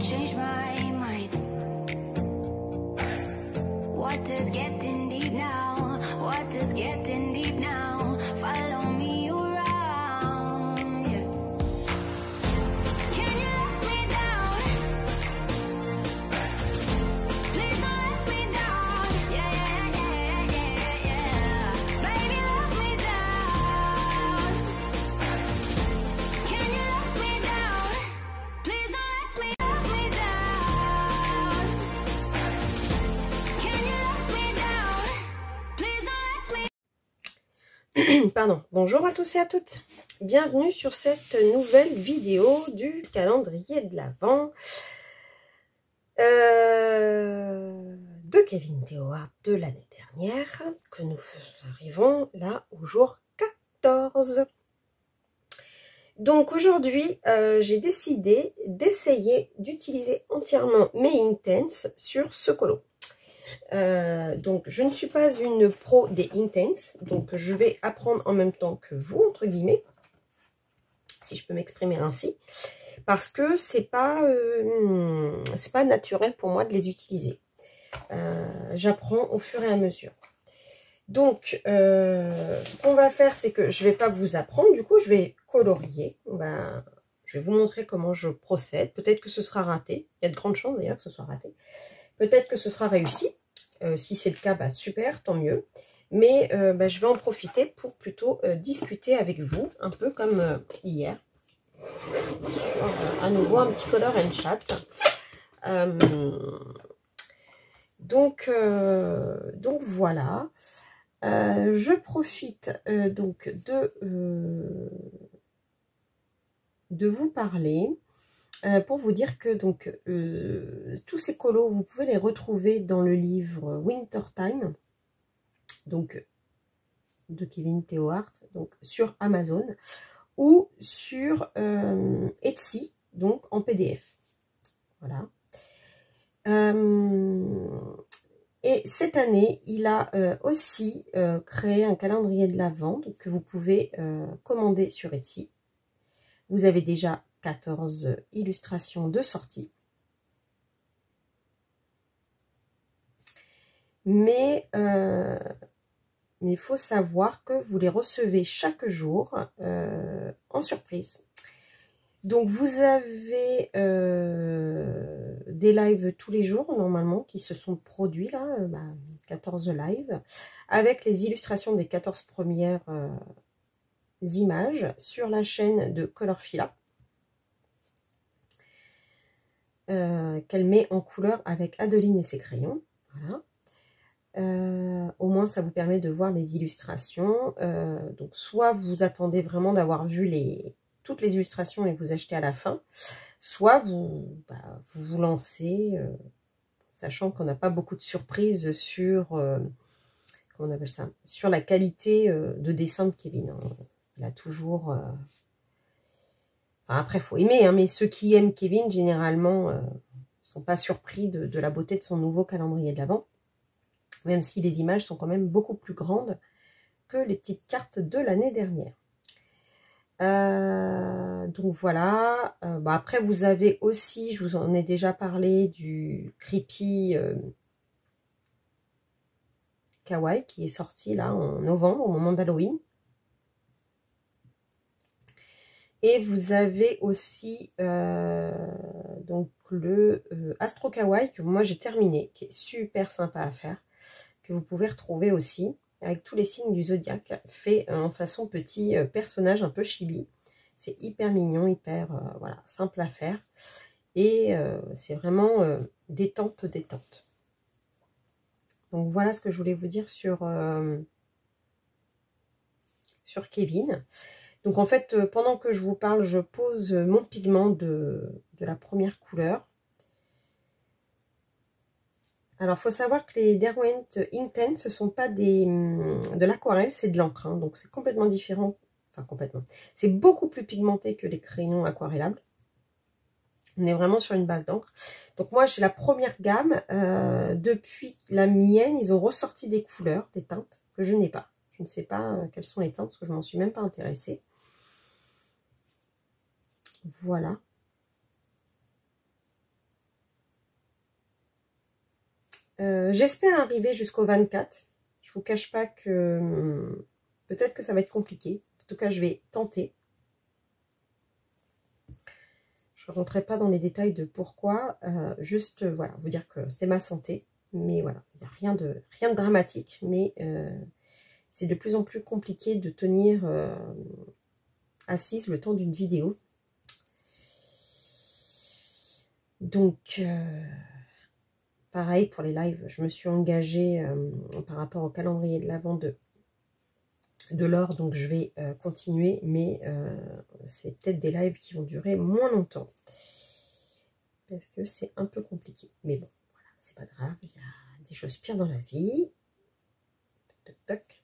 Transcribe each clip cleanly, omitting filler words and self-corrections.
change my mind. What does getting deep now? What does getting deep now? Follow me around, yeah. Can you let me down? Please don't let me down. Yeah, yeah, yeah, yeah, yeah. Baby, let me down. Can you let me down? Please don't let me down. Can you let me down? Please don't let me. Pardon, bonjour à tous et à toutes. Bienvenue sur cette nouvelle vidéo du calendrier de l'Avent de Kevin Théohart de l'année dernière, que nous arrivons là au jour 14. Donc aujourd'hui, j'ai décidé d'essayer d'utiliser entièrement mes Inktense sur ce colo. Donc je ne suis pas une pro des Inktense, donc je vais apprendre en même temps que vous, entre guillemets, si je peux m'exprimer ainsi, parce que c'est pas naturel pour moi de les utiliser. J'apprends au fur et à mesure. Donc ce qu'on va faire, c'est que je vais pas vous apprendre, du coup je vais colorier. Je vais vous montrer comment je procède. Peut-être que ce sera raté, il y a de grandes chances d'ailleurs que ce soit raté. Peut-être que ce sera réussi. Si c'est le cas, bah, super, tant mieux. Mais je vais en profiter pour plutôt discuter avec vous, un peu comme hier, sur à nouveau un petit color and chat. Donc voilà. Je profite donc de vous parler. Pour vous dire que donc tous ces colos, vous pouvez les retrouver dans le livre Wintertime, donc de Kevin Théohart, donc sur Amazon ou sur Etsy, donc en PDF. Voilà. Et cette année, il a aussi créé un calendrier de l'Avent que vous pouvez commander sur Etsy. Vous avez déjà 14 illustrations de sortie. Mais il faut savoir que vous les recevez chaque jour en surprise. Donc vous avez des lives tous les jours normalement qui se sont produits là, 14 lives, avec les illustrations des 14 premières images sur la chaîne de Colorfila. Qu'elle met en couleur avec Adeline et ses crayons. Voilà. Au moins, ça vous permet de voir les illustrations. Donc, soit vous attendez vraiment d'avoir vu toutes les illustrations et vous achetez à la fin, soit vous vous lancez, sachant qu'on n'a pas beaucoup de surprises sur, comment on appelle ça, sur la qualité de dessin de Kevin. Il a toujours... après, il faut aimer, hein, mais ceux qui aiment Kevin, généralement, ne sont pas surpris de la beauté de son nouveau calendrier de l'Avent, même si les images sont quand même beaucoup plus grandes que les petites cartes de l'année dernière. Donc voilà. Après, vous avez aussi, je vous en ai déjà parlé, du Creepy Kawaii qui est sorti là en novembre, au moment d'Halloween. Et vous avez aussi donc le Astro Kawaii que moi j'ai terminé, qui est super sympa à faire, que vous pouvez retrouver aussi avec tous les signes du zodiaque, fait en façon petit personnage un peu chibi. C'est hyper mignon, hyper voilà, simple à faire. Et c'est vraiment détente. Donc voilà ce que je voulais vous dire sur Kevin. Donc en fait, pendant que je vous parle, je pose mon pigment de la première couleur. Alors, il faut savoir que les Derwent Inktense, ce ne sont pas de l'aquarelle, c'est de l'encre. Hein, donc c'est complètement différent. Enfin, complètement. C'est beaucoup plus pigmenté que les crayons aquarellables. On est vraiment sur une base d'encre. Donc moi, j'ai la première gamme. Depuis la mienne, ils ont ressorti des couleurs, des teintes que je n'ai pas. Je ne sais pas quelles sont les teintes, parce que je ne m'en suis même pas intéressée. Voilà. J'espère arriver jusqu'au 24. Je vous cache pas que peut-être que ça va être compliqué. En tout cas, je vais tenter. Je ne rentrerai pas dans les détails de pourquoi. Juste, voilà, vous dire que c'est ma santé. Mais voilà, il n'y a rien de dramatique. Mais c'est de plus en plus compliqué de tenir assise le temps d'une vidéo. Donc, pareil pour les lives, je me suis engagée par rapport au calendrier de l'Avent de l'or, donc je vais continuer, mais c'est peut-être des lives qui vont durer moins longtemps, parce que c'est un peu compliqué. Mais bon, voilà, c'est pas grave, il y a des choses pires dans la vie. Toc, toc, toc.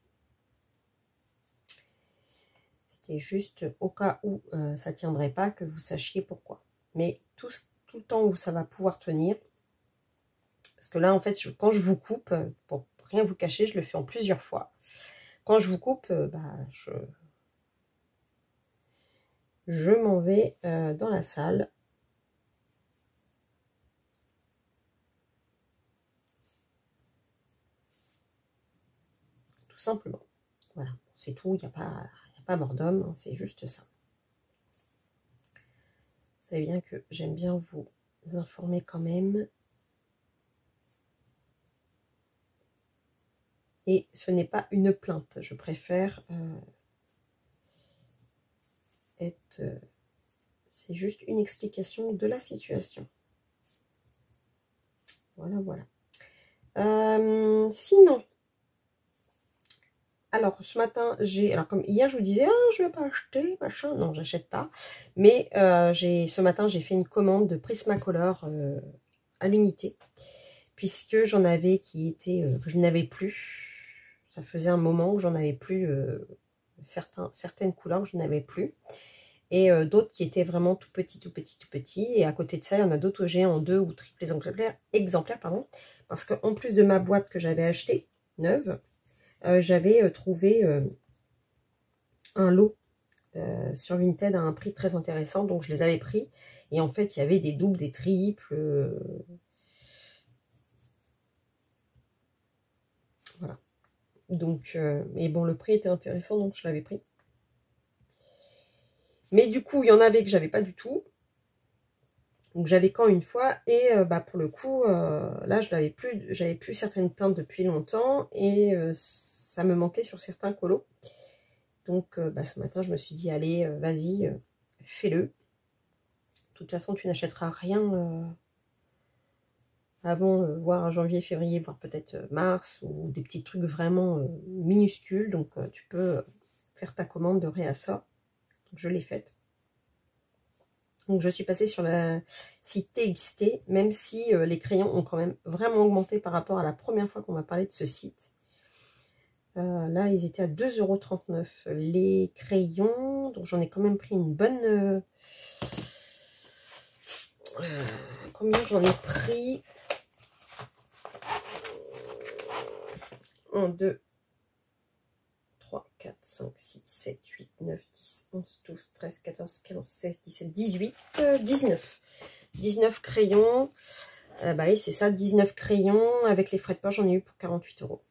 C'était juste au cas où ça tiendrait pas, que vous sachiez pourquoi. Mais tout le temps où ça va pouvoir tenir, parce que là, en fait, quand je vous coupe, pour rien vous cacher, je le fais en plusieurs fois. Quand je vous coupe, je m'en vais dans la salle. Tout simplement. Voilà, c'est tout, il n'y a pas mort d'homme, hein, c'est juste ça. Vous savez bien que j'aime bien vous informer quand même. Et ce n'est pas une plainte, je préfère c'est juste une explication de la situation. Voilà, voilà. Sinon, alors ce matin, alors comme hier je vous disais, je ne vais pas acheter, machin, non, j'achète pas. Mais ce matin, j'ai fait une commande de Prismacolor à l'unité, puisque j'en avais que je n'avais plus. Ça faisait un moment où j'en avais plus, certaines couleurs que je n'avais plus. Et d'autres qui étaient vraiment tout petits, tout petits, tout petits. Et à côté de ça, il y en a d'autres que j'ai en 2 ou triple exemplaires, pardon. Parce qu'en plus de ma boîte que j'avais achetée, neuve, j'avais trouvé un lot sur Vinted à un prix très intéressant. Donc je les avais pris. Et en fait, il y avait des doubles, des triples. Voilà. Donc, mais bon, le prix était intéressant, donc je l'avais pris. Mais du coup, il y en avait que j'avais pas du tout. Donc j'avais qu'en une fois. Et pour le coup, là, j'avais plus certaines teintes depuis longtemps. Et ça me manquait sur certains colos. Donc ce matin, je me suis dit, allez, vas-y, fais-le. De toute façon, tu n'achèteras rien avant, voire janvier, février, voire peut-être mars, ou des petits trucs vraiment minuscules. Donc tu peux faire ta commande de réassort. Donc je l'ai faite. Donc je suis passée sur le site TXT, même si les crayons ont quand même vraiment augmenté par rapport à la première fois qu'on m'a parlé de ce site. Là, ils étaient à 2,39 € les crayons. Donc j'en ai quand même pris une bonne... combien j'en ai pris? 1, 2, 3, 4, 5, 6, 7, 8, 9, 10, 11, 12, 13, 14, 15, 16, 17, 18, 19. 19 crayons. Oui, c'est ça, 19 crayons. Avec les frais de port, j'en ai eu pour 48 €.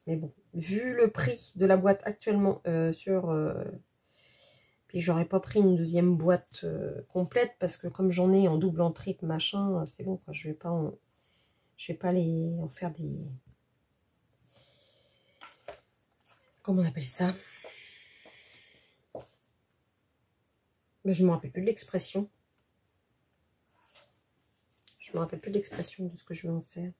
Mais bon, vu le prix de la boîte actuellement puis j'aurais pas pris une deuxième boîte complète parce que comme j'en ai en double, en triple, machin, c'est bon, quoi. Je vais pas en faire des... Comment on appelle ça? Mais je me rappelle plus de l'expression. Je me rappelle plus de l'expression de ce que je vais en faire.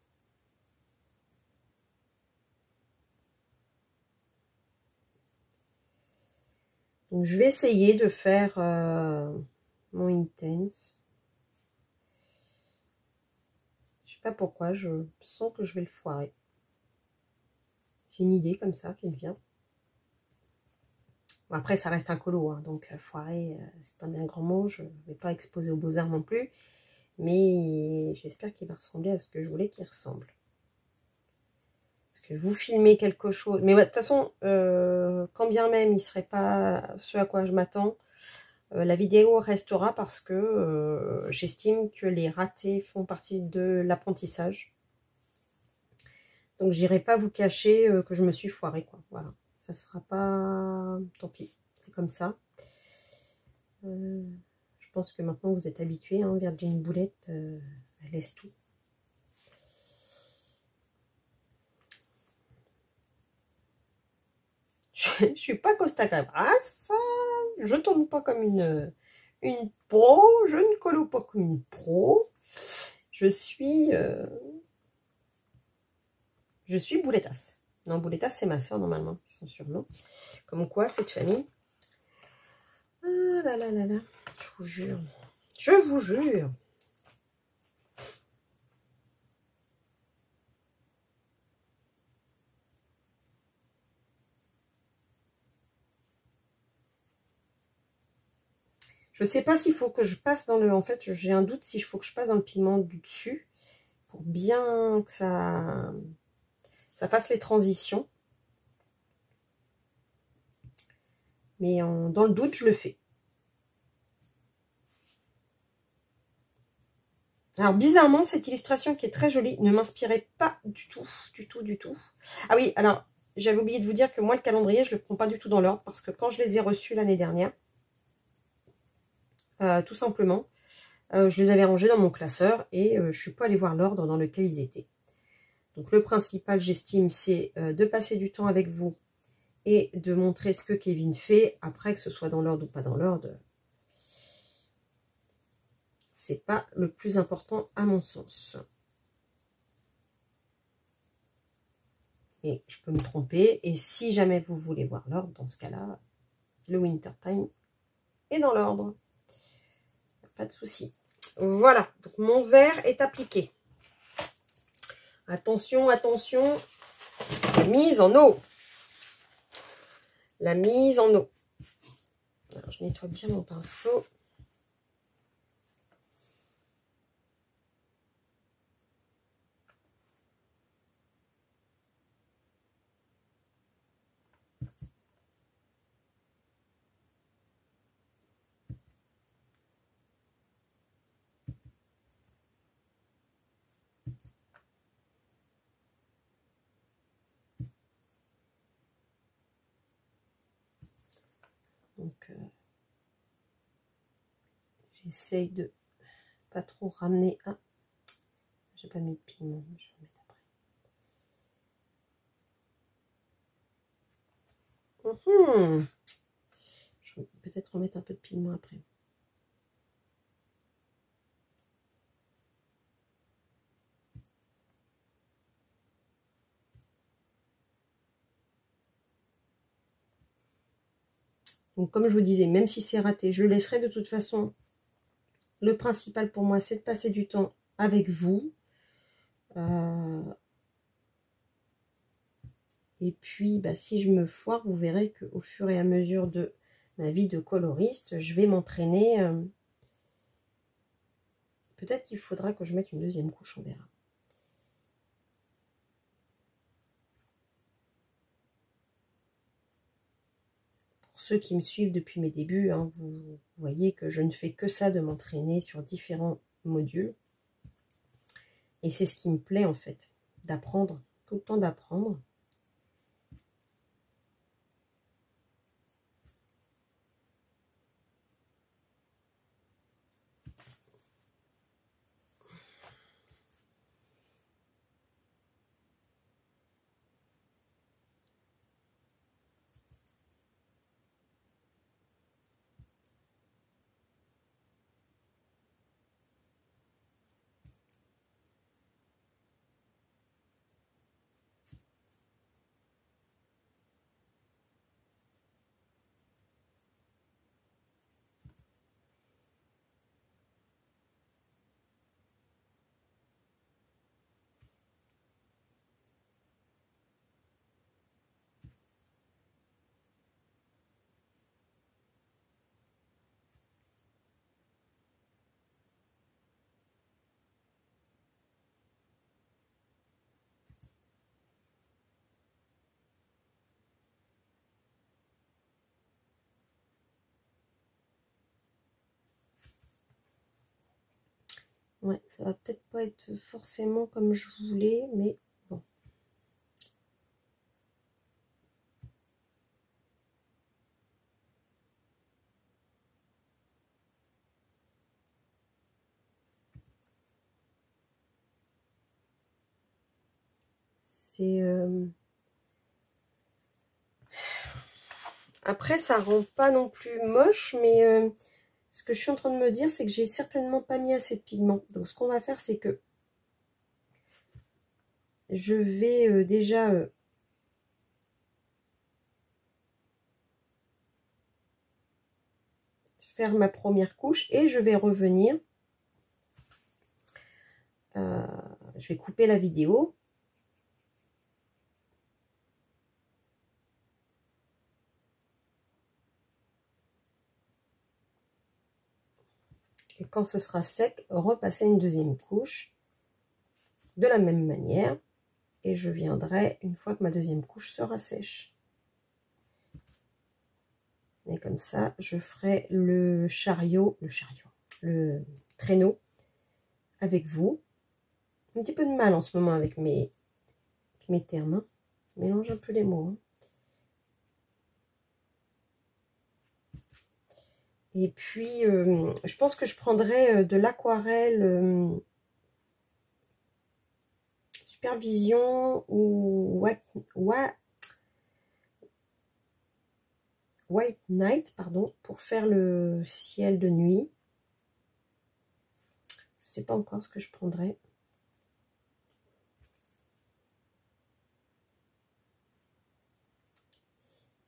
Donc je vais essayer de faire mon Intense. Je sais pas pourquoi, je sens que je vais le foirer. C'est une idée comme ça qui me vient. Bon, après, ça reste un colo, hein, donc foirer, c'est un bien grand mot. Je ne vais pas exposer aux Beaux-Arts non plus. Mais j'espère qu'il va ressembler à ce que je voulais qu'il ressemble. Parce que vous filmez quelque chose... Mais ouais, de toute façon, quand bien même il ne serait pas ce à quoi je m'attends, La vidéo restera parce que j'estime que les ratés font partie de l'apprentissage. Donc j'irai pas vous cacher que je me suis foirée, quoi. Voilà, ça sera pas... Tant pis, c'est comme ça. Je pense que maintenant vous êtes habitués, hein, Virgin Boulette, elle laisse tout. Je suis pas Costa Gavras, je tourne pas comme une pro, je ne colle pas comme une pro. Je suis Boulettasse. Non, Boulettasse, c'est ma soeur, normalement, son surnom. Comme quoi, cette famille... Ah là là là là, je vous jure. Je vous jure. Je sais pas s'il faut que je passe dans le... En fait, j'ai un doute s'il faut que je passe dans le pigment du dessus pour bien que ça fasse les transitions. Mais dans le doute, je le fais. Alors, bizarrement, cette illustration qui est très jolie ne m'inspirait pas du tout, du tout, du tout. Ah oui, alors, j'avais oublié de vous dire que moi, le calendrier, je ne le prends pas du tout dans l'ordre parce que quand je les ai reçus l'année dernière, tout simplement, je les avais rangés dans mon classeur et je ne suis pas allée voir l'ordre dans lequel ils étaient. Donc, le principal, j'estime, c'est de passer du temps avec vous et de montrer ce que Kevin fait. Après, que ce soit dans l'ordre ou pas dans l'ordre, c'est pas le plus important à mon sens. Et je peux me tromper. Et si jamais vous voulez voir l'ordre, dans ce cas-là, le Winter Time est dans l'ordre. Pas de souci. Voilà. Donc, mon verre est appliqué. Attention, attention. La mise en eau. La mise en eau. Alors, je nettoie bien mon pinceau. Donc, j'essaye de pas trop ramener. Ah, j'ai pas mis de pigment, je vais mettre après. Je vais peut-être remettre un peu de pigment après. Donc, comme je vous disais, même si c'est raté, je le laisserai de toute façon. Le principal pour moi, c'est de passer du temps avec vous. Et puis, bah, si je me foire, vous verrez qu'au fur et à mesure de ma vie de coloriste, je vais m'entraîner. Peut-être qu'il faudra que je mette une deuxième couche, on verra. Pour ceux qui me suivent depuis mes débuts, hein, vous voyez que je ne fais que ça, de m'entraîner sur différents modules. Et c'est ce qui me plaît en fait, d'apprendre, tout le temps d'apprendre. Ouais, ça va peut-être pas être forcément comme je voulais, mais bon. C'est... Après, ça rend pas non plus moche, mais ce que je suis en train de me dire, c'est que j'ai certainement pas mis assez de pigment. Donc, ce qu'on va faire, c'est que je vais déjà faire ma première couche et je vais revenir. Je vais couper la vidéo. Et quand ce sera sec, repasser une deuxième couche de la même manière. Et je viendrai une fois que ma deuxième couche sera sèche. Et comme ça, je ferai le traîneau avec vous. Un petit peu de mal en ce moment avec mes termes. Hein. Je mélange un peu les mots. Hein. Et puis, je pense que je prendrai de l'aquarelle Supervision ou White Night, pardon, pour faire le ciel de nuit. Je ne sais pas encore ce que je prendrai.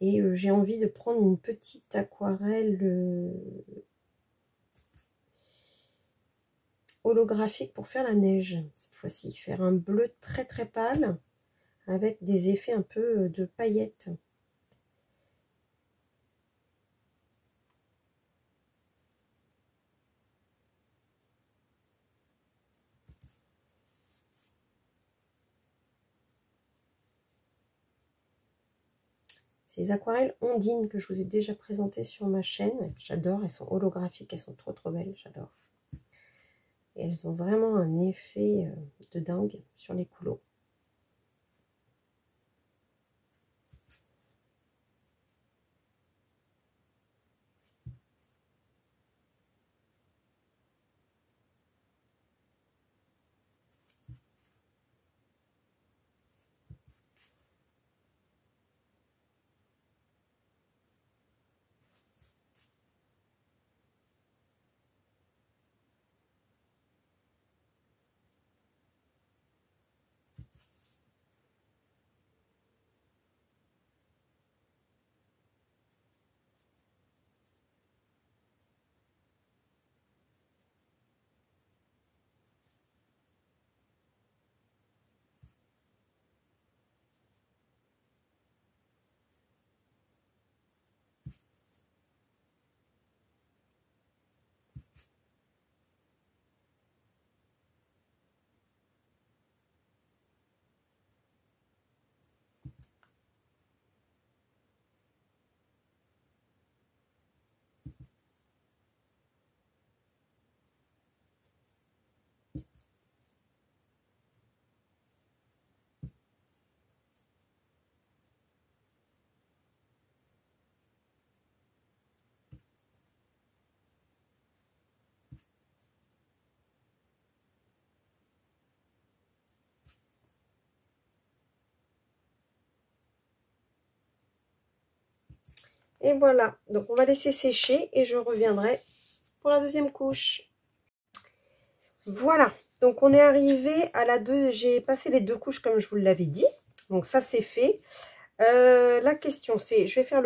Et j'ai envie de prendre une petite aquarelle holographique pour faire la neige, cette fois-ci. Faire un bleu très très pâle avec des effets un peu de paillettes. C'est les aquarelles ondines que je vous ai déjà présentées sur ma chaîne. J'adore, elles sont holographiques, elles sont trop trop belles, j'adore. Et elles ont vraiment un effet de dingue sur les couleaux. Et voilà, donc on va laisser sécher et je reviendrai pour la deuxième couche. Voilà, donc on est arrivé à la 2, j'ai passé les 2 couches comme je vous l'avais dit. Donc ça c'est fait. La question c'est, je vais faire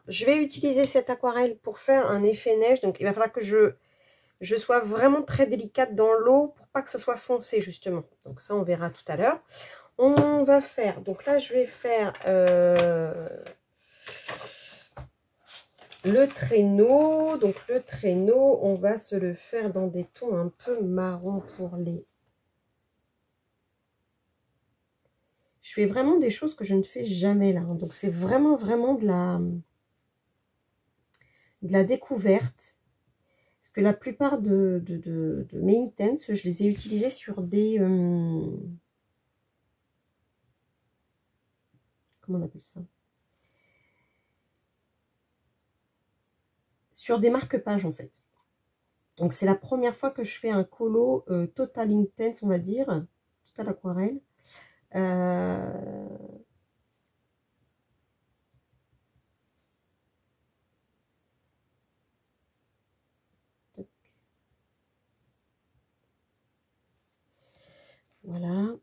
je vais utiliser cette aquarelle pour faire un effet neige. Donc il va falloir que je sois vraiment très délicate dans l'eau pour pas que ça soit foncé justement. Donc ça on verra tout à l'heure. On va faire, donc là je vais faire le traîneau. Donc le traîneau, on va se le faire dans des tons un peu marron pour les... Je fais vraiment des choses que je ne fais jamais là. Donc c'est vraiment de la découverte. Parce que la plupart de mes Intense, je les ai utilisés sur des... comment on appelle ça? Sur des marque-pages, en fait. Donc, c'est la première fois que je fais un colo Total Intense, on va dire. Total aquarelle. Voilà.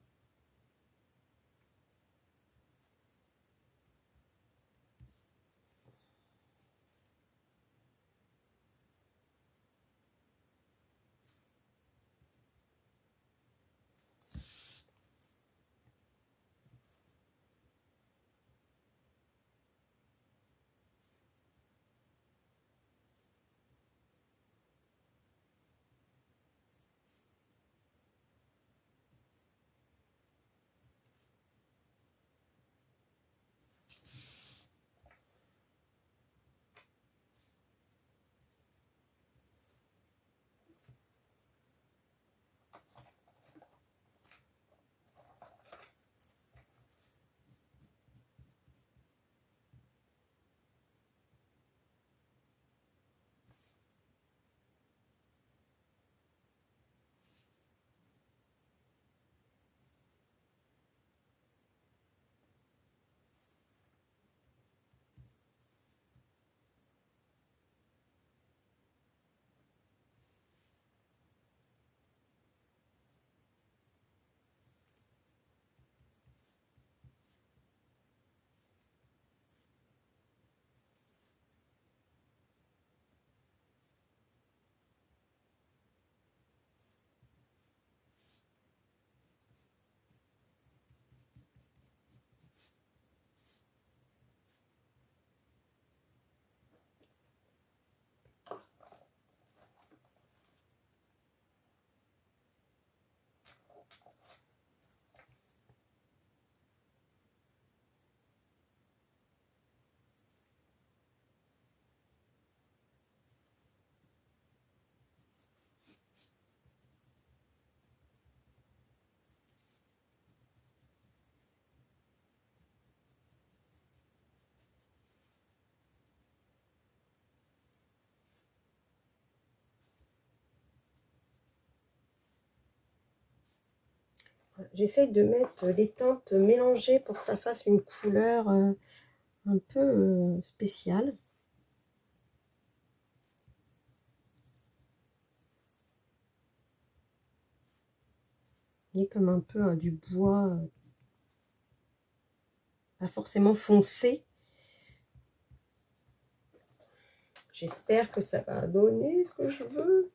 J'essaye de mettre les teintes mélangées pour que ça fasse une couleur un peu spéciale. Et comme un peu du bois, pas forcément foncé. J'espère que ça va donner ce que je veux.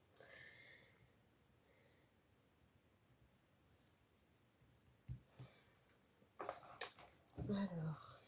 Alors.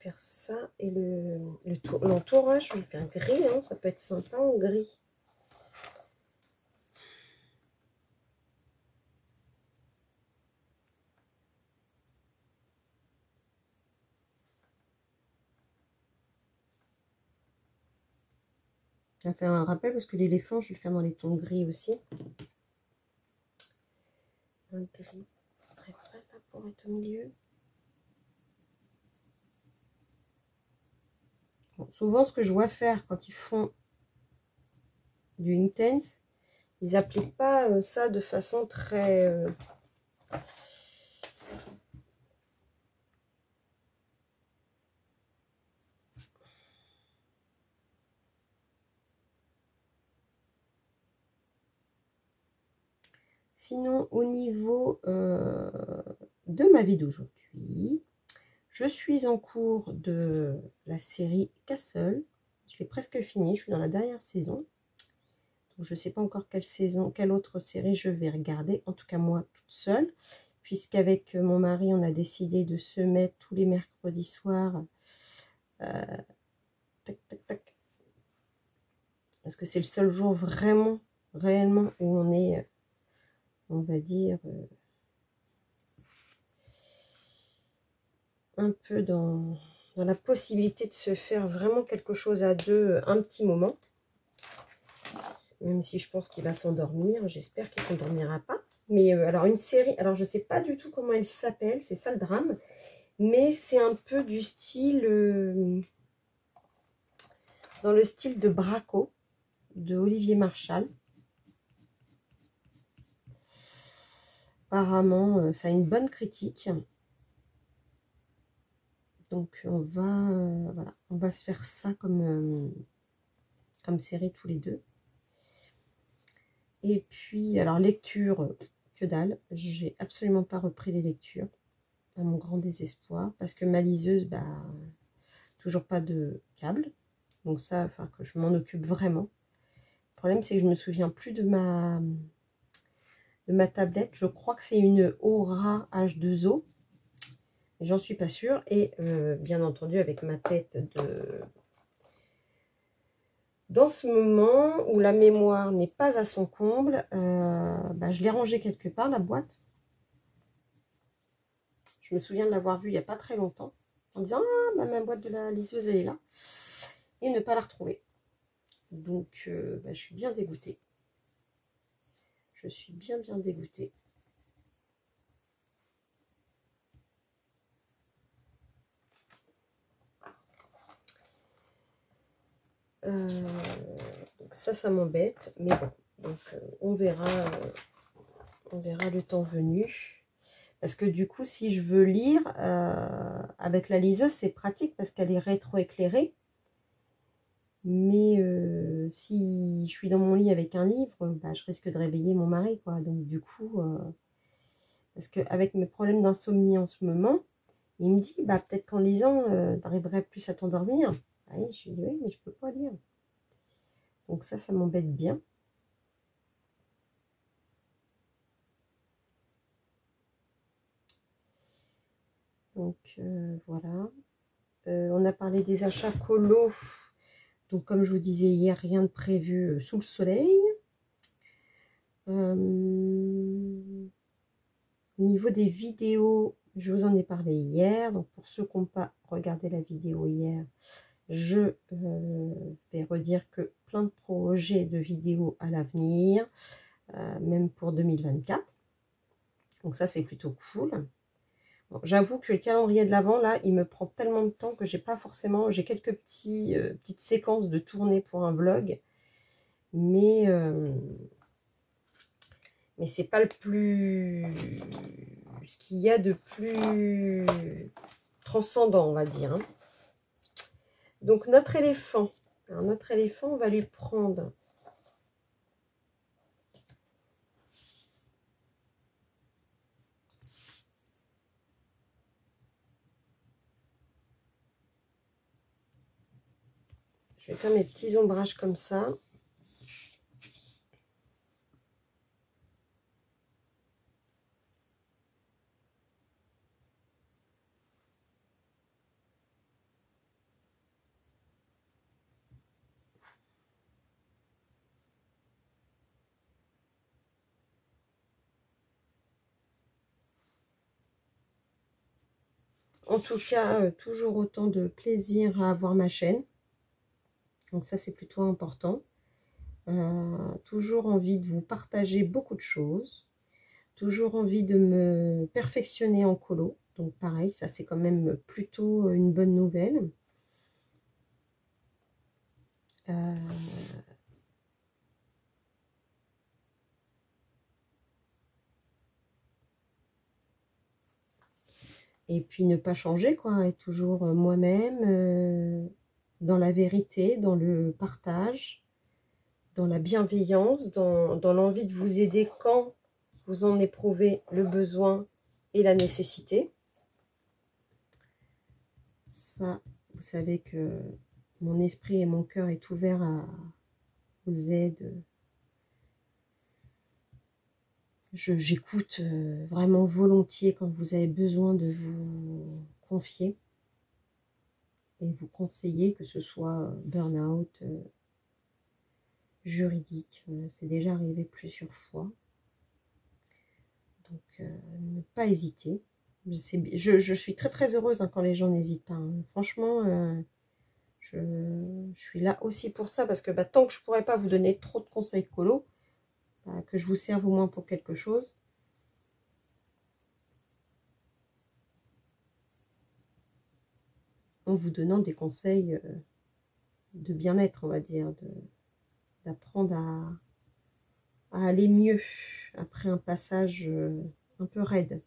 faire ça. Et l'entourage, je vais le faire gris, hein, ça peut être sympa en gris. Ça fait un rappel parce que l'éléphant, je vais le faire dans les tons gris aussi. Un gris très pâle là pour être au milieu. Bon, souvent, ce que je vois faire quand ils font du intense, ils n'appliquent pas ça de façon très... Sinon, au niveau de ma vie d'aujourd'hui, je suis en cours de la série Castle. Je l'ai presque fini, je suis dans la dernière saison. Donc, je ne sais pas encore quelle autre série je vais regarder, en tout cas moi toute seule, puisqu'avec mon mari, on a décidé de se mettre tous les mercredis soirs. Tac, tac, tac. Parce que c'est le seul jour vraiment, réellement, où on est, on va dire, un peu dans la possibilité de se faire vraiment quelque chose à deux un petit moment. Même si je pense qu'il va s'endormir, j'espère qu'il ne s'endormira pas. Mais alors une série, alors je ne sais pas du tout comment elle s'appelle, c'est ça le drame. Mais c'est un peu du style, dans le style de Braco, de Olivier Marchal. Apparemment, ça a une bonne critique. Donc voilà, on va se faire ça comme série tous les deux. Et puis, alors lecture, que dalle. J'ai absolument pas repris les lectures, à mon grand désespoir, parce que ma liseuse, bah, toujours pas de câble. Donc ça, enfin que je m'en occupe vraiment. Le problème, c'est que je me souviens plus de ma tablette. Je crois que c'est une Aura H2O. J'en suis pas sûre. Et bien entendu, avec ma tête dans ce moment où la mémoire n'est pas à son comble, bah, je l'ai rangée quelque part, la boîte. Je me souviens de l'avoir vue il n'y a pas très longtemps, en disant « Ah, bah, ma boîte de la liseuse, elle est là ». Et ne pas la retrouver. Donc, bah, je suis bien dégoûtée. Je suis bien dégoûtée. Donc ça m'embête, mais bon, donc on verra le temps venu. Parce que du coup, si je veux lire avec la liseuse, c'est pratique parce qu'elle est rétro-éclairée. Mais si je suis dans mon lit avec un livre, bah, je risque de réveiller mon mari, quoi. Donc du coup, parce qu'avec mes problèmes d'insomnie en ce moment, il me dit, bah peut-être qu'en lisant, tu arriverais plus à t'endormir. Ah, je lui dis, oui, mais je peux pas lire. Donc ça m'embête bien. Donc voilà. On a parlé des achats colo. Donc comme je vous disais hier, rien de prévu sous le soleil. Au niveau des vidéos, je vous en ai parlé hier. Donc pour ceux qui n'ont pas regardé la vidéo hier, je vais redire que plein de projets de vidéos à l'avenir, même pour 2024. Donc ça, c'est plutôt cool. Bon, j'avoue que le calendrier de l'Avent, là, il me prend tellement de temps que j'ai pas forcément... J'ai quelques petites séquences de tournée pour un vlog. Mais c'est pas le plus... Ce qu'il y a de plus transcendant, on va dire. Hein. Donc, notre éléphant. Alors, notre éléphant, on va lui prendre... Je vais faire mes petits ombrages comme ça. En tout cas, toujours autant de plaisir à avoir ma chaîne. Donc ça, c'est plutôt important. Toujours envie de vous partager beaucoup de choses. Toujours envie de me perfectionner en colo. Donc pareil, ça c'est quand même plutôt une bonne nouvelle. Et puis ne pas changer, quoi, être toujours moi-même, dans la vérité, dans le partage, dans la bienveillance, dans l'envie de vous aider quand vous en éprouvez le besoin et la nécessité. Ça, vous savez que mon esprit et mon cœur est ouvert aux aides. J'écoute vraiment volontiers quand vous avez besoin de vous confier et vous conseiller, que ce soit burn-out, juridique. C'est déjà arrivé plusieurs fois. Donc, ne pas hésiter. Je suis très très heureuse quand les gens n'hésitent pas. Franchement, je suis là aussi pour ça, parce que tant que je ne pourrais pas vous donner trop de conseils colo, que je vous serve au moins pour quelque chose. En vous donnant des conseils de bien-être, on va dire, d'apprendre à aller mieux après un passage un peu raide.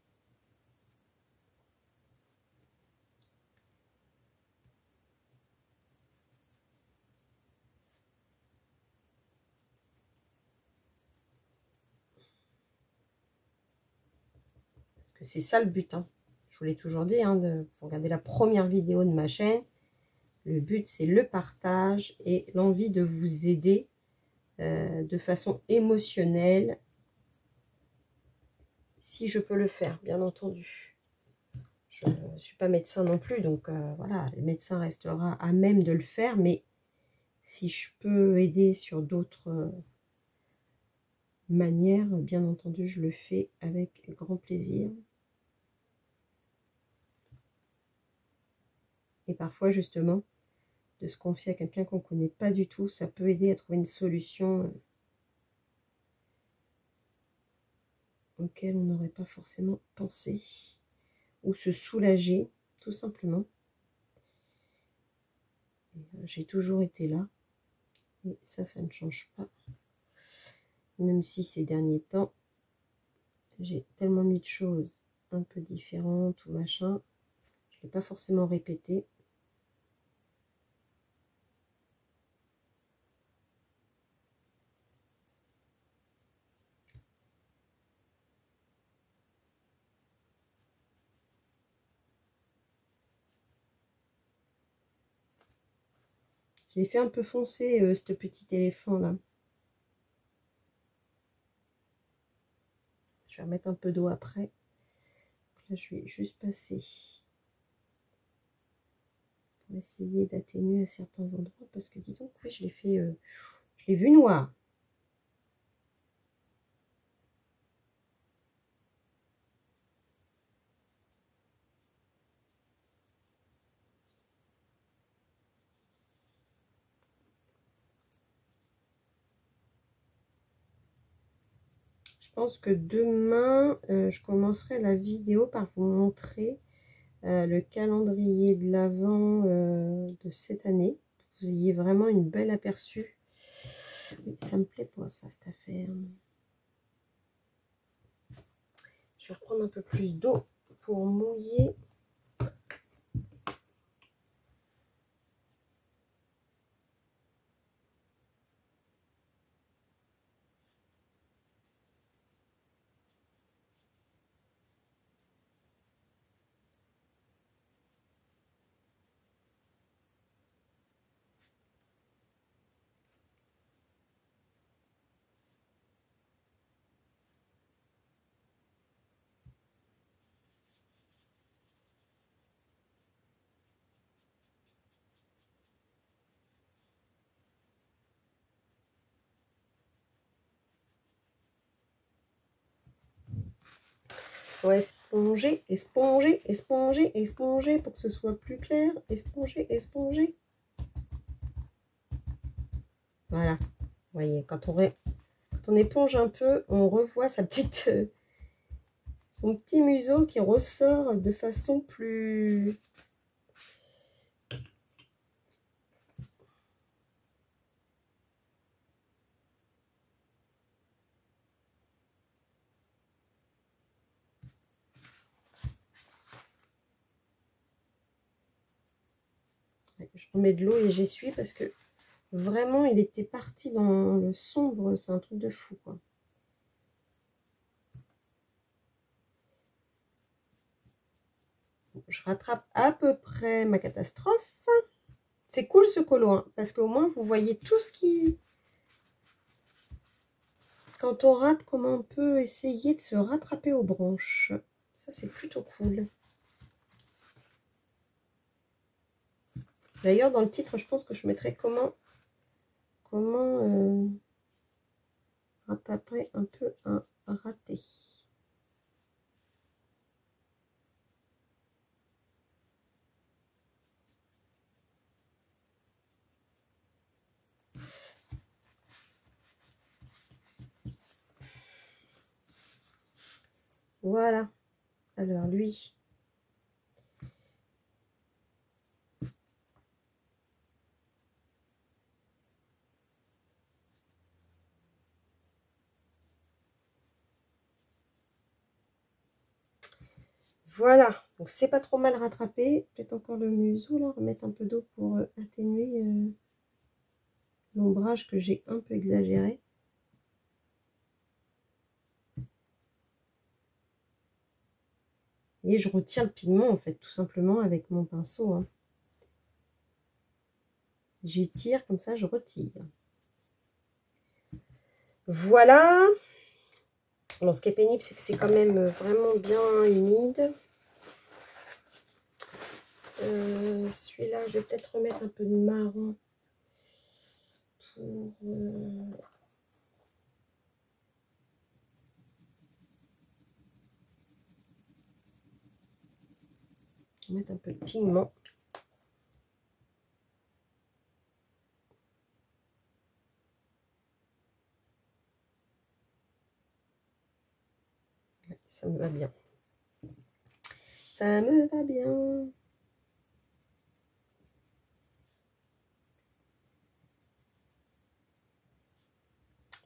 Parce que c'est ça le but. Je vous l'ai toujours dit, vous regardez la première vidéo de ma chaîne. Le but, c'est le partage et l'envie de vous aider de façon émotionnelle, si je peux le faire, bien entendu. Je ne suis pas médecin non plus, donc voilà, le médecin restera à même de le faire, mais si je peux aider sur d'autres manières, bien entendu, je le fais avec grand plaisir. Et parfois, justement, de se confier à quelqu'un qu'on ne connaît pas du tout, ça peut aider à trouver une solution auquel on n'aurait pas forcément pensé, ou se soulager, tout simplement. J'ai toujours été là, et ça ne change pas. Même si ces derniers temps, j'ai tellement mis de choses un peu différentes ou machin, je ne l'ai pas forcément répété. Je l'ai fait un peu foncer, ce petit éléphant là. Je vais remettre un peu d'eau après. Là, je vais juste passer pour essayer d'atténuer à certains endroits, parce que dis donc, oui, je l'ai fait, je l'ai vu noir. Je pense que demain, je commencerai la vidéo par vous montrer le calendrier de l'Avent de cette année. Pour que vous ayez vraiment une belle aperçu. Oui, ça me plaît pas ça, cette affaire. Je vais reprendre un peu plus d'eau pour mouiller. faut esponger, esponger, esponger, esponger pour que ce soit plus clair. Esponger, esponger. Voilà. Vous voyez, quand on éponge un peu, on revoit sa petite, son petit museau qui ressort de façon plus... Je remets de l'eau et j'essuie parce que vraiment, il était parti dans le sombre. C'est un truc de fou, quoi. Je rattrape à peu près ma catastrophe. C'est cool ce colo, hein, parce qu'au moins, vous voyez tout ce qui... Quand on rate, comment on peut essayer de se rattraper aux branches. Ça, c'est plutôt cool. D'ailleurs, dans le titre, je pense que je mettrai comment rattraper un peu un raté. Voilà. Alors, lui... Voilà, donc c'est pas trop mal rattrapé. Peut-être encore le museau, là, remettre un peu d'eau pour atténuer l'ombrage que j'ai un peu exagéré. Et je retiens le pigment, en fait, tout simplement avec mon pinceau. Hein. J'étire, comme ça, je retire. Voilà. Bon, ce qui est pénible, c'est que c'est quand même vraiment bien humide. Celui-là, je vais peut-être remettre un peu de marron pour... mettre un peu de pigment. Ça me va bien. Ça me va bien.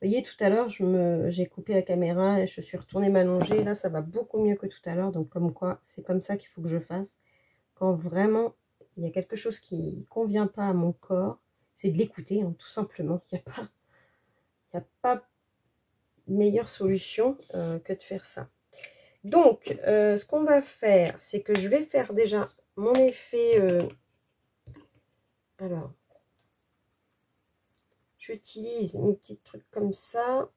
Vous voyez, tout à l'heure, j'ai coupé la caméra et je suis retournée m'allonger. Là, ça va beaucoup mieux que tout à l'heure. Donc, comme quoi, c'est comme ça qu'il faut que je fasse. Quand vraiment, il y a quelque chose qui ne convient pas à mon corps, c'est de l'écouter, hein, tout simplement. Il n'y a pas meilleure solution que de faire ça. Donc, ce qu'on va faire, c'est que je vais faire déjà mon effet... alors, j'utilise une petite truc comme ça.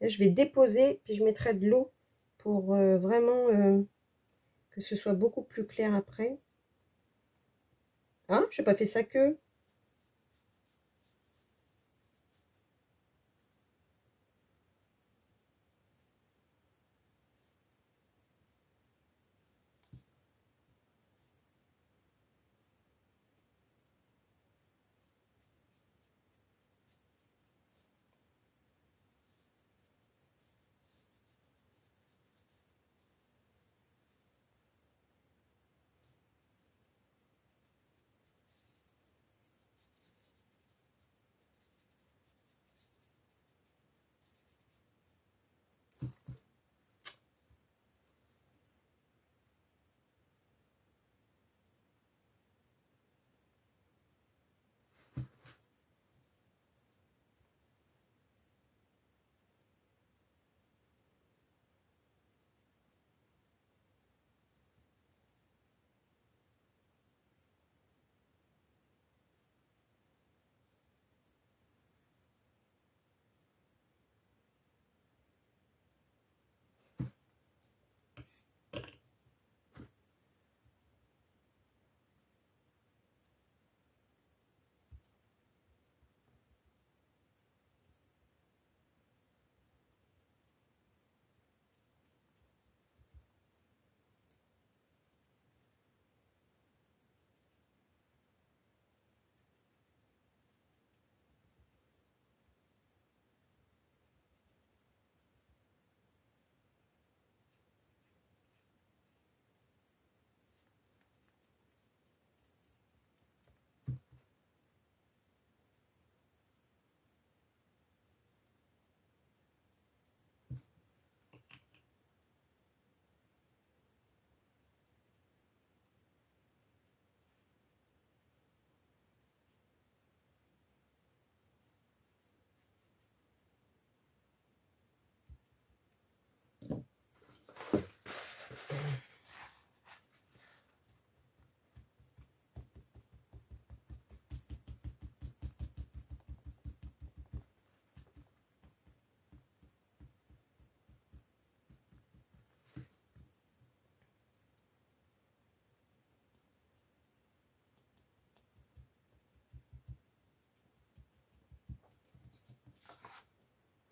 Là, je vais déposer, puis je mettrai de l'eau pour vraiment que ce soit beaucoup plus clair après. Ah, j'ai pas fait ça que...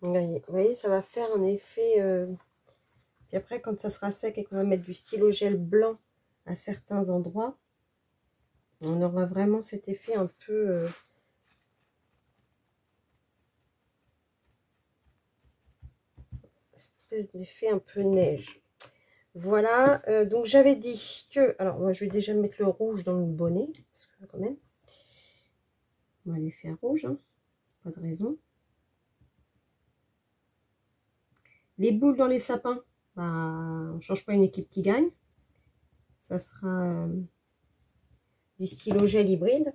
Vous voyez, ça va faire un effet... Puis après, quand ça sera sec et qu'on va mettre du stylo gel blanc à certains endroits, on aura vraiment cet effet un peu... espèce d'effet un peu neige. Voilà, donc j'avais dit que... Alors, moi, je vais déjà mettre le rouge dans le bonnet, parce que quand même, on va lui faire rouge, hein, pas de raison. Les boules dans les sapins, bah, on ne change pas une équipe qui gagne. Ça sera du stylo gel hybride.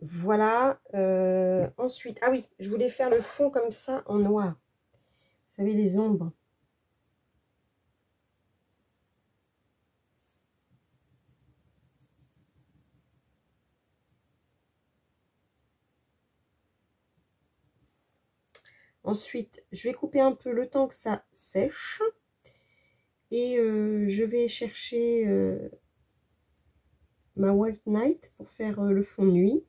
Voilà. Ensuite, ah oui, je voulais faire le fond comme ça en noir. Vous savez, les ombres. Ensuite, je vais couper un peu le temps que ça sèche. Et je vais chercher ma White Night pour faire le fond nuit.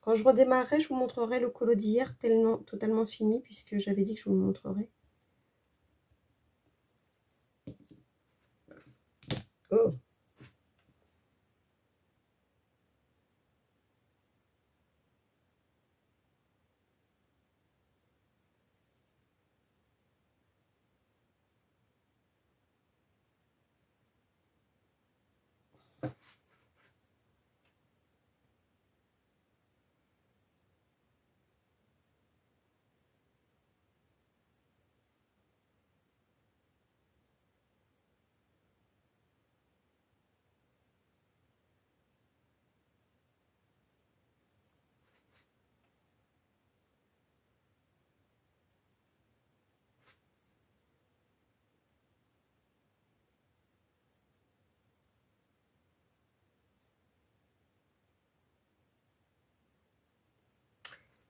Quand je redémarrerai, je vous montrerai le colo d'hier totalement fini, puisque j'avais dit que je vous le montrerai. Oh!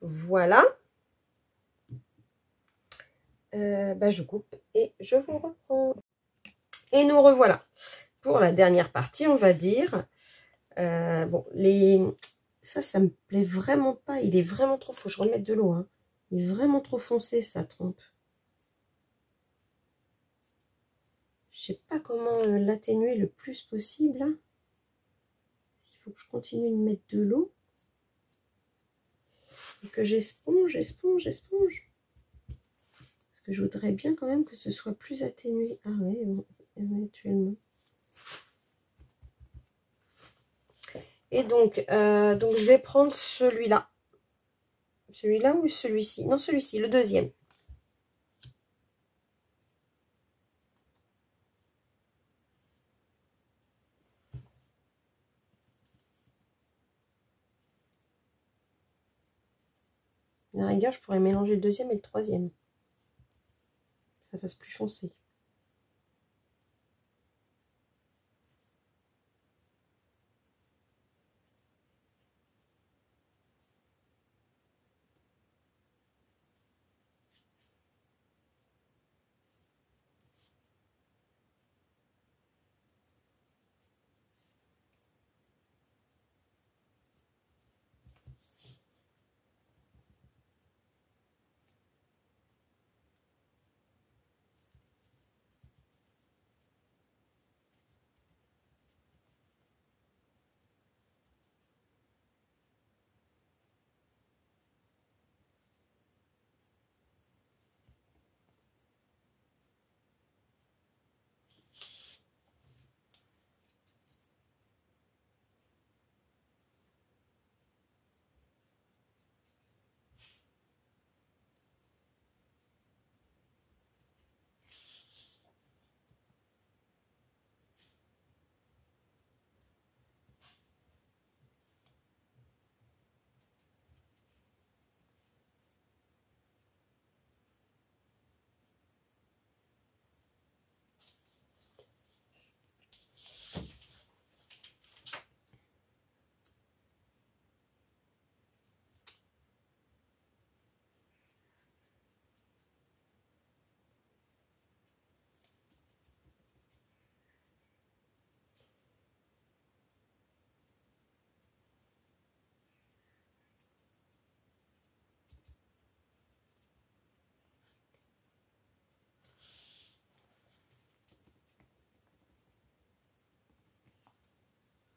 Voilà. Bah, je coupe et je vous reprends. Et nous revoilà pour la dernière partie, on va dire. Bon, ça me plaît vraiment pas. Il est vraiment trop... Faut que je remette de l'eau. Hein. Il est vraiment trop foncé, ça trempe. Je sais pas comment l'atténuer le plus possible. Hein. Il faut que je continue de mettre de l'eau. Et que j'esponge. Parce que je voudrais bien quand même que ce soit plus atténué. Ah ouais, bon, éventuellement. Et donc je vais prendre celui-là. Celui-là ou celui-ci? Non, celui-ci, le deuxième. À la rigueur, je pourrais mélanger le deuxième et le troisième. Ça fasse plus foncé.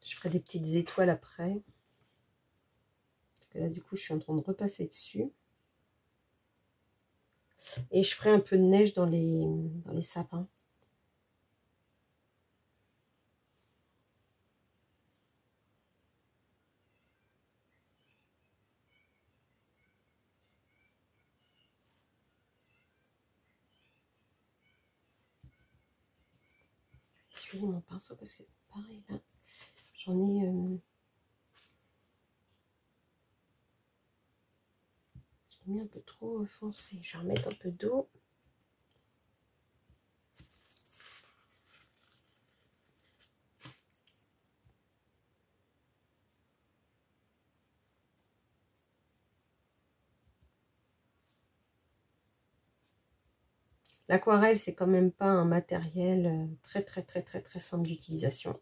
Je ferai des petites étoiles après. Parce que là, du coup, je suis en train de repasser dessus. Et je ferai un peu de neige dans les sapins. Je vais essuyer mon pinceau parce que pareil là, j'en ai... mis un peu trop foncé. Je vais remettre un peu d'eau. L'aquarelle, c'est quand même pas un matériel très simple d'utilisation.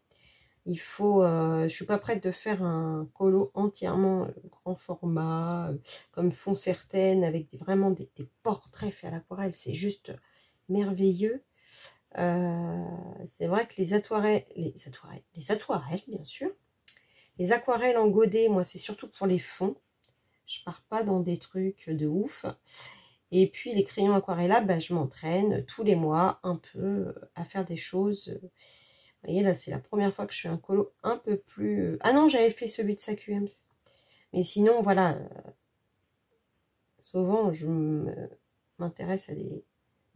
Il faut, je suis pas prête de faire un colo entièrement grand format, comme font certaines, avec vraiment des portraits faits à l'aquarelle. C'est juste merveilleux. C'est vrai que les aquarelles, bien sûr. Les aquarelles en godet, moi, c'est surtout pour les fonds. Je pars pas dans des trucs de ouf. Et puis les crayons aquarellables, bah, je m'entraîne tous les mois un peu à faire des choses. Vous voyez, là, c'est la première fois que je fais un colo un peu plus... Ah non, j'avais fait celui de Sakuems. Mais sinon, voilà, souvent, je m'intéresse à des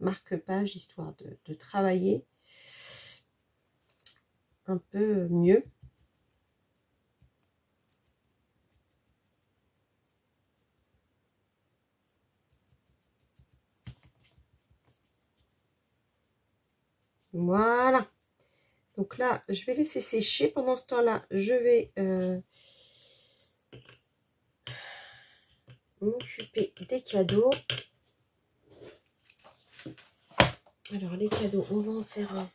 marque-pages, histoire de travailler un peu mieux. Voilà. Donc là, je vais laisser sécher. Pendant ce temps-là, je vais m'occuper des cadeaux. Alors, les cadeaux, on va en faire un.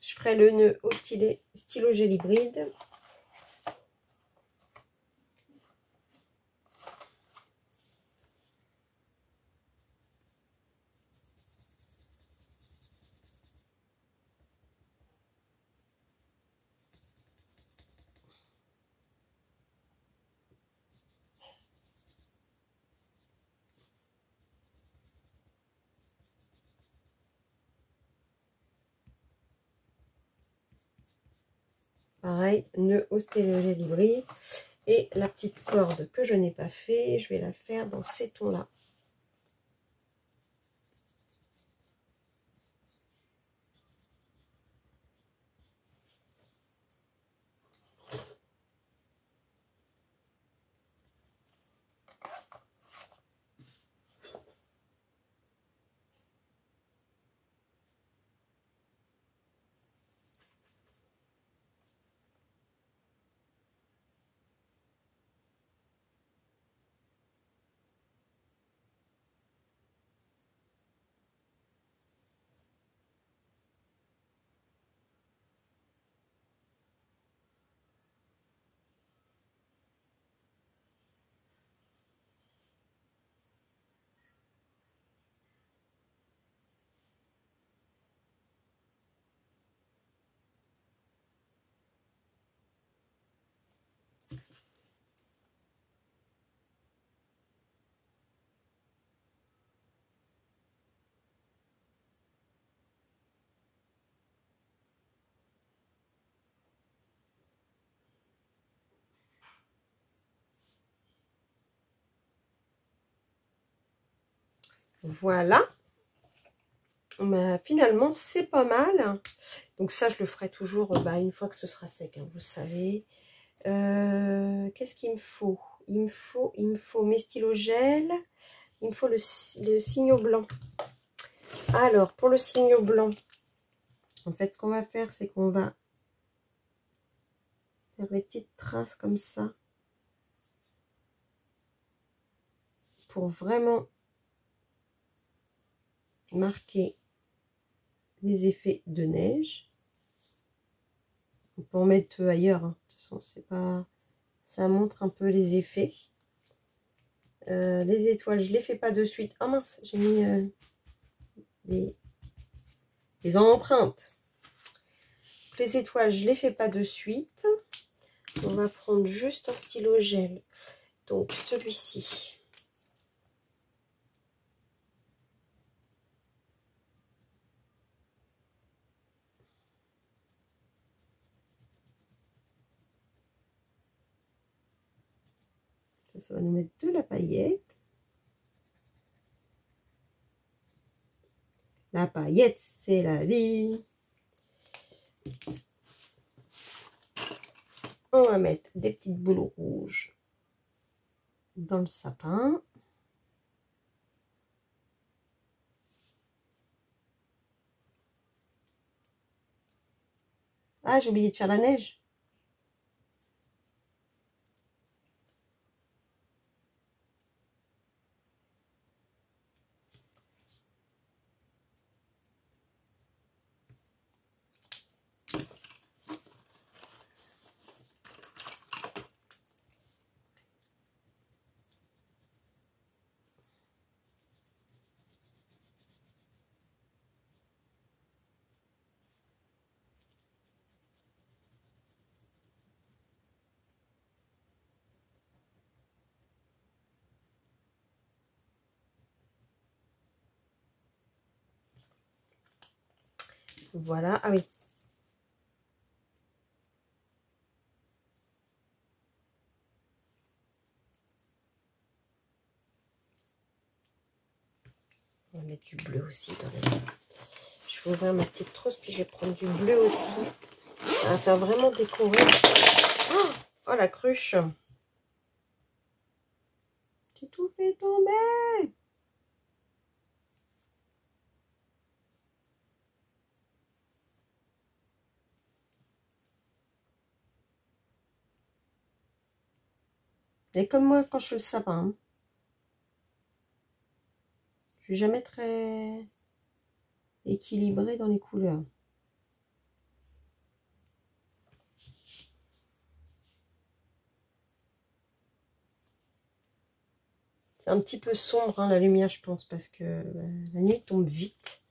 Je ferai le nœud au stylo gel hybride. Pareil, nœud au stylo gel hybride. Et la petite corde que je n'ai pas fait, je vais la faire dans ces tons-là. Voilà. Finalement, c'est pas mal. Donc ça, je le ferai toujours une fois que ce sera sec, hein, vous savez. Qu'est-ce qu'il me faut? Il me faut mes stylos gel. Il me faut le signaux blanc. Alors, pour le signaux blanc, en fait, ce qu'on va faire, c'est qu'on va faire des petites traces comme ça. Pour vraiment marquer les effets de neige. On peut en mettre ailleurs, hein. De toute façon, c'est pas... Ça montre un peu les effets. Les étoiles, je ne les fais pas de suite. Oh mince, j'ai mis les empreintes. Donc, les étoiles, je ne les fais pas de suite. On va prendre juste un stylo gel. Donc celui-ci. Ça va nous mettre de la paillette. La paillette, c'est la vie. On va mettre des petites boules rouges dans le sapin. Ah, j'ai oublié de faire la neige. Voilà, ah oui. On va mettre du bleu aussi dans les... Je vais ouvrir ma petite trousse, puis je vais prendre du bleu aussi. Ça va faire vraiment décorer. Oh, la cruche. J'ai tout fait tomber. Et comme moi quand je fais le sapin. Hein. Je suis jamais très équilibrée dans les couleurs. C'est un petit peu sombre hein, la lumière, je pense, parce que la nuit tombe vite.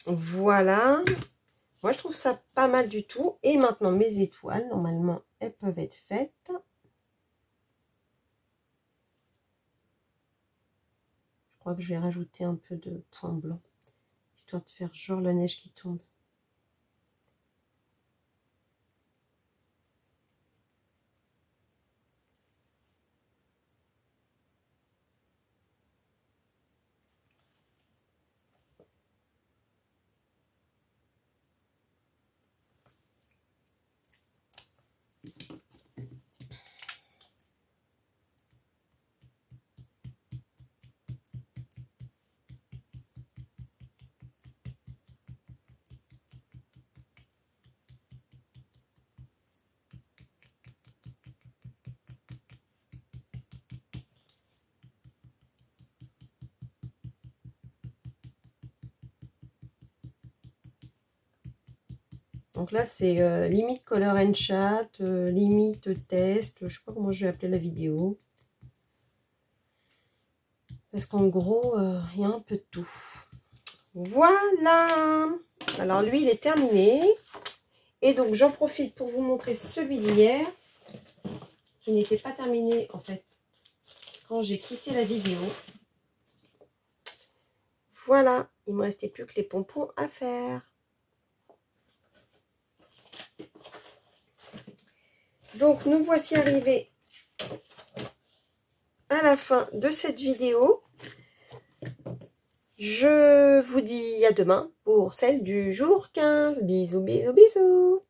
Voilà. Moi, je trouve ça pas mal du tout. Et maintenant, mes étoiles, normalement, elles peuvent être faites. Je crois que je vais rajouter un peu de point blanc, histoire de faire genre la neige qui tombe. Donc là, c'est limite color and chat, limite test, je sais pas comment je vais appeler la vidéo. Parce qu'en gros, il y a un peu de tout. Voilà. Alors lui, il est terminé. Et donc, j'en profite pour vous montrer celui d'hier, qui n'était pas terminé, en fait, quand j'ai quitté la vidéo. Voilà, il ne me restait plus que les pompons à faire. Donc, nous voici arrivés à la fin de cette vidéo. Je vous dis à demain pour celle du jour 15. Bisous, bisous, bisous.